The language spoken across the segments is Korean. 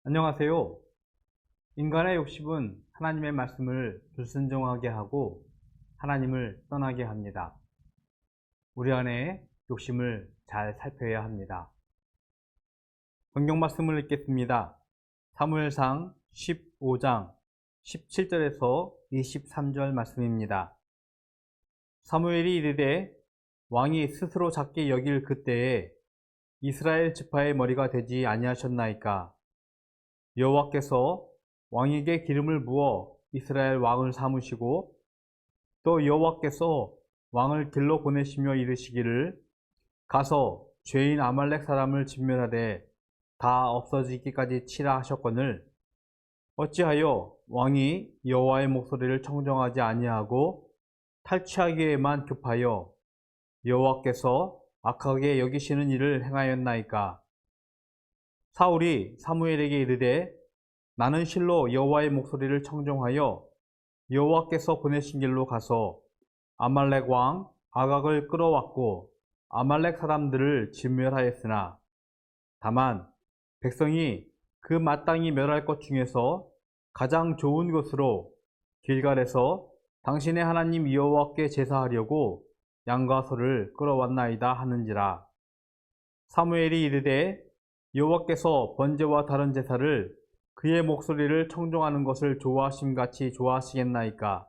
안녕하세요. 인간의 욕심은 하나님의 말씀을 불순종하게 하고 하나님을 떠나게 합니다. 우리 안에 욕심을 잘 살펴야 합니다. 성경 말씀을 읽겠습니다. 사무엘상 15장 17절에서 23절 말씀입니다. 사무엘이 이르되 왕이 스스로 작게 여길 그때에 이스라엘 지파의 머리가 되지 아니하셨나이까. 여호와께서 왕에게 기름을 부어 이스라엘 왕을 삼으시고 또 여호와께서 왕을 길로 보내시며 이르시기를 가서 죄인 아말렉 사람을 진멸하되 다 없어지기까지 치라 하셨거늘 어찌하여 왕이 여호와의 목소리를 청정하지 아니하고 탈취하기에만 급하여 여호와께서 악하게 여기시는 일을 행하였나이까. 사울이 사무엘에게 이르되 나는 실로 여호와의 목소리를 청종하여 여호와께서 보내신 길로 가서 아말렉 왕 아각을 끌어왔고 아말렉 사람들을 진멸하였으나 다만 백성이 그 마땅히 멸할 것 중에서 가장 좋은 것으로 길갈에서 당신의 하나님 여호와께 제사하려고 양과 소를 끌어왔나이다 하는지라. 사무엘이 이르되 여호와께서 번제와 다른 제사를 그의 목소리를 청종하는 것을 좋아하심같이 좋아하시겠나이까.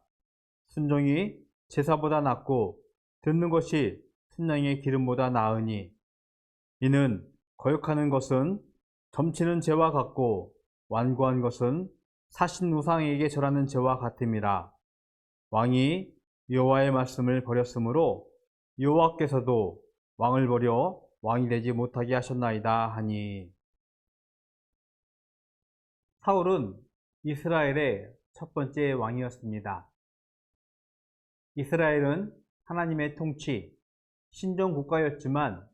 순종이 제사보다 낫고 듣는 것이 순양의 기름보다 나으니 이는 거역하는 것은 점치는 죄와 같고 완고한 것은 사신 우상에게 절하는 죄와 같음이라. 왕이 여호와의 말씀을 버렸으므로 여호와께서도 왕을 버려 왕이 되지 못하게 하셨나이다 하니. 사울은 이스라엘의 첫 번째 왕이었습니다. 이스라엘은 하나님의 통치, 신정 국가였지만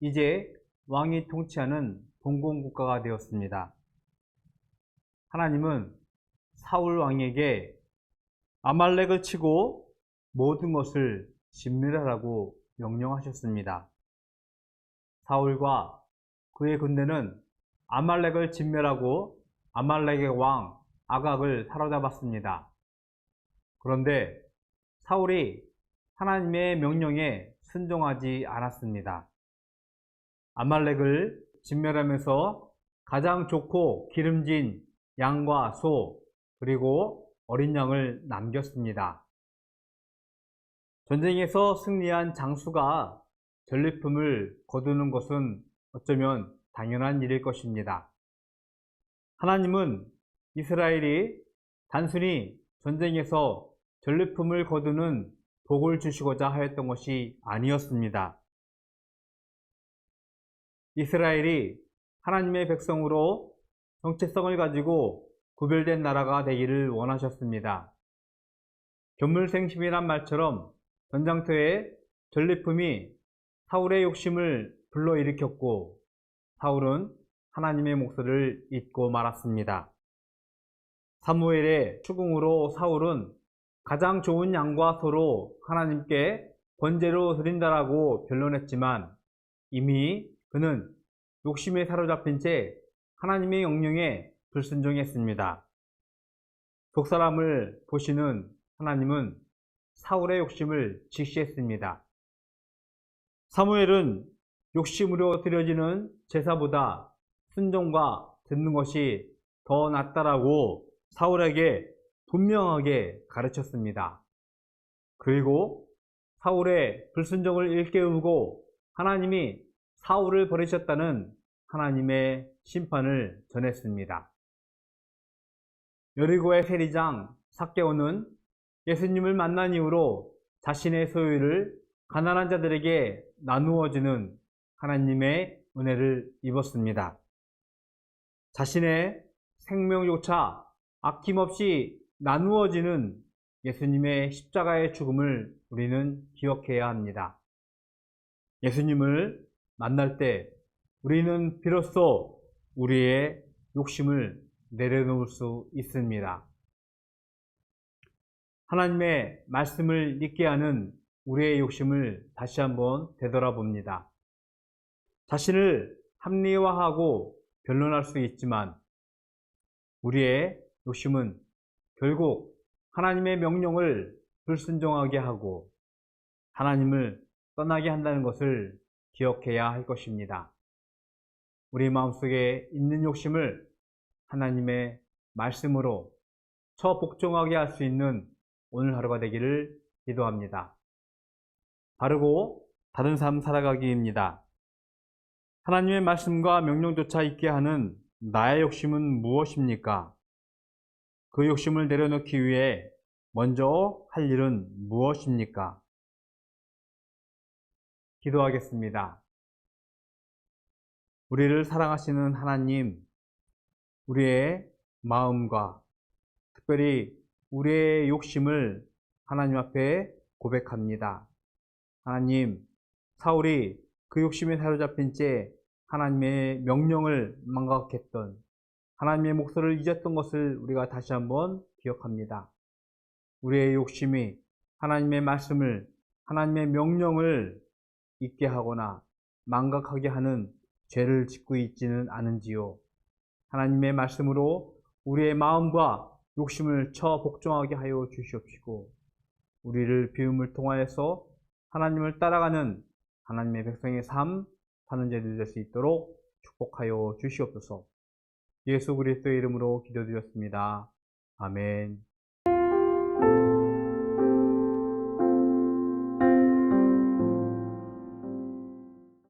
이제 왕이 통치하는 봉공 국가가 되었습니다. 하나님은 사울 왕에게 아말렉을 치고 모든 것을 진멸하라고 명령하셨습니다. 사울과 그의 군대는 아말렉을 진멸하고 아말렉의 왕 아각을 사로잡았습니다. 그런데 사울이 하나님의 명령에 순종하지 않았습니다. 아말렉을 진멸하면서 가장 좋고 기름진 양과 소 그리고 어린 양을 남겼습니다. 전쟁에서 승리한 장수가 전리품을 거두는 것은 어쩌면 당연한 일일 것입니다. 하나님은 이스라엘이 단순히 전쟁에서 전리품을 거두는 복을 주시고자 하였던 것이 아니었습니다. 이스라엘이 하나님의 백성으로 정체성을 가지고 구별된 나라가 되기를 원하셨습니다. 견물생심이란 말처럼 전장터에 전리품이 사울의 욕심을 불러일으켰고 사울은 하나님의 목소리를 잊고 말았습니다. 사무엘의 추궁으로 사울은 가장 좋은 양과 소로 하나님께 번제로 드린다라고 변론했지만 이미 그는 욕심에 사로잡힌 채 하나님의 명령에 불순종했습니다. 속사람을 보시는 하나님은 사울의 욕심을 직시했습니다. 사무엘은 욕심으로 드려지는 제사보다 순종과 듣는 것이 더 낫다라고 사울에게 분명하게 가르쳤습니다. 그리고 사울의 불순종을 일깨우고 하나님이 사울을 버리셨다는 하나님의 심판을 전했습니다. 여리고의 세리장 삭개오는 예수님을 만난 이후로 자신의 소유를 가난한 자들에게 나누어 주는 하나님의 은혜를 입었습니다. 자신의 생명조차 아낌없이 나누어지는 예수님의 십자가의 죽음을 우리는 기억해야 합니다. 예수님을 만날 때 우리는 비로소 우리의 욕심을 내려놓을 수 있습니다. 하나님의 말씀을 잊게 하는 우리의 욕심을 다시 한번 되돌아봅니다. 자신을 합리화하고 변론할 수 있지만 우리의 욕심은 결국 하나님의 명령을 불순종하게 하고 하나님을 떠나게 한다는 것을 기억해야 할 것입니다. 우리 마음속에 있는 욕심을 하나님의 말씀으로 처복종하게 할 수 있는 오늘 하루가 되기를 기도합니다. 바르고 다른 삶 살아가기입니다. 하나님의 말씀과 명령조차 있게 하는 나의 욕심은 무엇입니까? 그 욕심을 내려놓기 위해 먼저 할 일은 무엇입니까? 기도하겠습니다. 우리를 사랑하시는 하나님, 우리의 마음과 특별히 우리의 욕심을 하나님 앞에 고백합니다. 하나님, 사울이 그 욕심에 사로잡힌 채 하나님의 명령을 망각했던, 하나님의 목소리를 잊었던 것을 우리가 다시 한번 기억합니다. 우리의 욕심이 하나님의 말씀을, 하나님의 명령을 잊게 하거나 망각하게 하는 죄를 짓고 있지는 않은지요. 하나님의 말씀으로 우리의 마음과 욕심을 처복종하게 하여 주시옵시고, 우리를 비움을 통하여서 하나님을 따라가는 하나님의 백성의 삶 사는 자들이 될 수 있도록 축복하여 주시옵소서. 예수 그리스도의 이름으로 기도드렸습니다. 아멘.